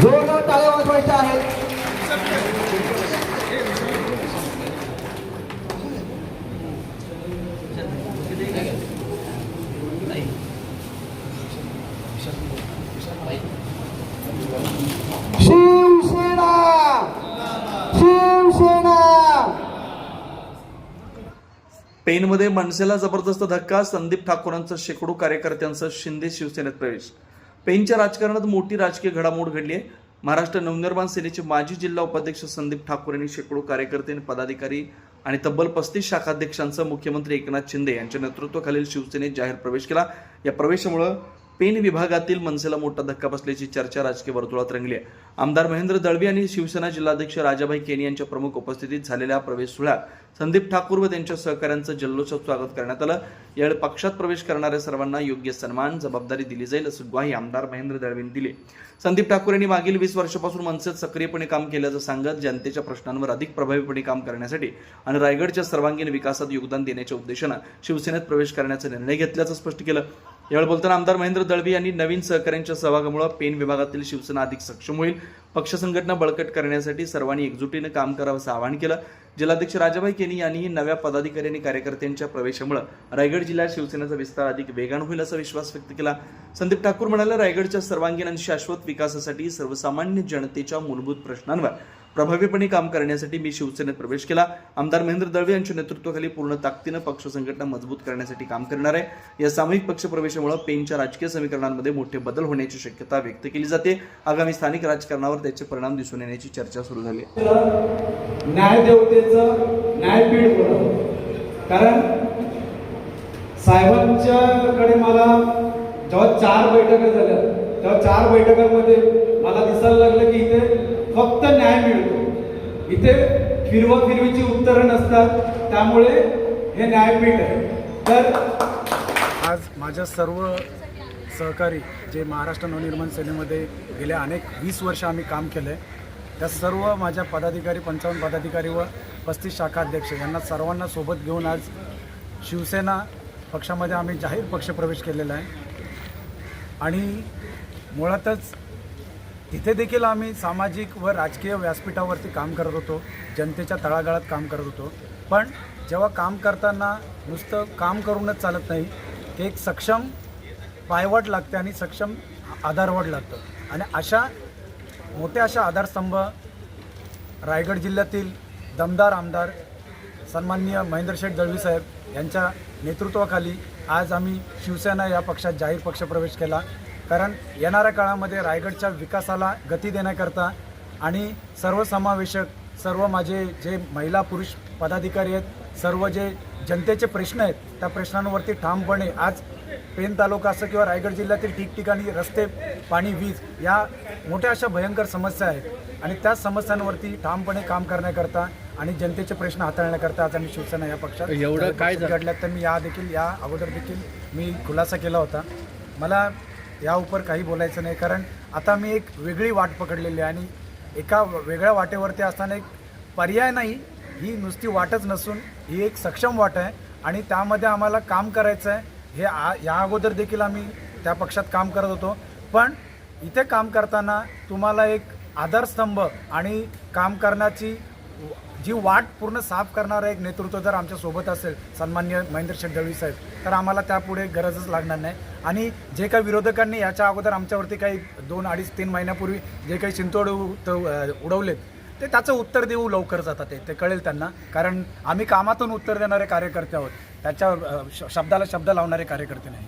जोरदार टाळ्या वाजवायच्या आहेत. शिवसेना शिवसेना. पेनमध्ये मनसेला जबरदस्त धक्का. संदीप ठाकूरांचा शेकडो कार्यकर्त्यांचा शिंदे शिवसेनेत प्रवेश. पेनच्या राजकारणात मोठी राजकीय घडामोड घडली आहे. महाराष्ट्र नवनिर्माण सेनेचे माजी जिल्हा उपाध्यक्ष संदीप ठाकूर यांनी शेकडो कार्यकर्ते, पदाधिकारी आणि तब्बल 35 शाखाध्यक्षांचा मुख्यमंत्री एकनाथ शिंदे यांच्या नेतृत्वाखालील शिवसेनेत जाहीर प्रवेश केला. या प्रवेशामुळे पेन विभागातील मनसेला मोठा धक्का बसल्याची चर्चा राजकीय वर्तुळात रंगली आहे. आमदार महेंद्र दळवी आणि शिवसेना जिल्हाध्यक्ष राजाभाई केनी यांच्या प्रमुख उपस्थितीत झालेल्या प्रवेश सोहळ्यात संदीप ठाकूर व त्यांच्या सहकाऱ्यांचं जल्लोषात स्वागत करण्यात आलं. यावेळी पक्षात प्रवेश करणाऱ्या सर्वांना योग्य सन्मान, जबाबदारी दिली जाईल असं ग्वाही आमदार महेंद्र दळवींनी दिली. संदीप ठाकूर यांनी मागील 20 वर्षापासून मनसेत सक्रियपणे काम केल्याचं सांगत जनतेच्या प्रश्नांवर अधिक प्रभावीपणे काम करण्यासाठी आणि रायगडच्या सर्वांगीण विकासात योगदान देण्याच्या उद्देशानं शिवसेनेत प्रवेश करण्याचा निर्णय घेतल्याचं स्पष्ट केलं. यावेळी बोलताना आमदार महेंद्र दळवी यांनी नवीन सहकाऱ्यांच्या सहभागामुळे पेन विभागातील शिवसेना अधिक सक्षम होईल. पक्ष संघटना बळकट करण्यासाठी सर्वांनी एकजुटीने काम करावं असं आवाहन केलं. जिल्हाध्यक्ष राजाभाई केनी यांनीही नव्या पदाधिकारी आणि कार्यकर्त्यांच्या प्रवेशामुळे रायगड जिल्ह्यात शिवसेनेचा विस्तार अधिक वेगानं होईल असा विश्वास व्यक्त केला. संदीप ठाकूर म्हणाले, रायगडच्या सर्वांगीण आणि शाश्वत विकासासाठी सर्वसामान्य जनतेच्या मूलभूत प्रश्नांवर प्रभावीपणे काम करण्यासाठी मी शिवसेनेत प्रवेश केला. आमदार महेंद्र दळवी यांच्या नेतृत्वाखाली पूर्ण ताकदीनं पक्ष संघटना मजबूत करण्यासाठी काम करणार आहे. या सामूहिक पक्ष प्रवेशामुळे पेनच्या राजकीय समीकरणांमध्ये मोठे बदल होण्याची शक्यता व्यक्त केली जाते. आगामी स्थानिक राजकारणावर त्याचे परिणाम दिसून येण्याची चर्चा सुरू झाली आहे. न्यायदेवतेचं न्यायपीठ बनवलं. कारण साहेबांच्याकडे मला जेव्हा 4 बैठका झाल्या तेव्हा 4 बैठकांमध्ये मला दिसायला लागलं की इथे फक्त न्याय मिळतो, इथे फिरवीची उत्तरं नसतात. त्यामुळे हे न्यायपीठ आहे. तर आज माझ्या सर्व सहकारी जे महाराष्ट्र नवनिर्माण सेनेमध्ये गेल्या अनेक 20 वर्ष आम्ही काम केलं आहे, त्या सर्व माझ्या पदाधिकारी 55 पदाधिकारी व 35 शाखाध्यक्ष यांना सर्वांना सोबत घेऊन आज शिवसेना पक्षामध्ये आम्ही जाहीर पक्षप्रवेश केलेला आहे. आणि मुळातच तिथे देखील आम्ही सामाजिक व राजकीय व्यासपीठावरती काम करत होतो, जनतेच्या तळागाळात काम करत होतो. पण जेव्हा काम करताना नुसतं काम करूनच चालत नाही, की एक सक्षम पायवाट लागते आणि सक्षम आधारवाट लागतं. आणि अशा आधारस्तंभ रायगड जिल्ह्यातील दमदार आमदार सन्माननीय महेंद्रशेठ दळवी साहेब यांच्या नेतृत्वाखाली आज आम्ही शिवसेना या पक्षात जाहीर पक्षप्रवेश केला. कारण येणाऱ्या काळामध्ये रायगडच्या विकासाला गती देण्याकरता आणि सर्वसमावेशक सर्व माझे जे महिला पुरुष पदाधिकारी आहेत, सर्व जे जनतेचे प्रश्न आहेत, त्या प्रश्नांवरती ठामपणे आज पेन तालुका असं किंवा रायगड जिल्ह्यातील ठिकठिकाणी रस्ते, पाणी, वीज या मोठ्या अशा भयंकर समस्या आहेत आणि त्या समस्यांवरती ठामपणे काम करण्याकरता आणि जनतेचे प्रश्न हाताळण्याकरता आज आम्ही शिवसेना या पक्षात एवढं काय घडल्यात तर मी या अगोदर देखील मी खुलासा केला होता. मला या उपर काही बोलायचं नाही, कारण आता मी एक वेगळी वाट पकडलेली आहे आणि एका वेगळ्या वाटेवरती असताना एक पर्याय नाही, ही नुसती वाटच नसून ही एक सक्षम वाट आहे आणि त्यामध्ये आम्हाला काम करायचं आहे. हे या अगोदर देखील आम्ही त्या पक्षात काम करत होतो. पण इथे काम करताना तुम्हाला एक आधारस्तंभ आणि काम करण्याची जी वाट पूर्ण साफ करणारं एक नेतृत्व जर आमच्यासोबत असेल सन्माननीय महेंद्रशेठ दळवी साहेब, तर आम्हाला त्यापुढे गरजच लागणार नाही. आणि जे काही विरोधकांनी याच्या अगोदर आमच्यावरती काही 2, 2.5, 3 महिन्यापूर्वी जे काही शिंतोड उडवलेत ते त्याचं उत्तर देऊ लवकरच. आता ते कळेल त्यांना, कारण आम्ही कामातून उत्तर देणारे कार्यकर्ते आहोत, त्याच्या शब्दाला शब्द लावणारे कार्यकर्ते नाही.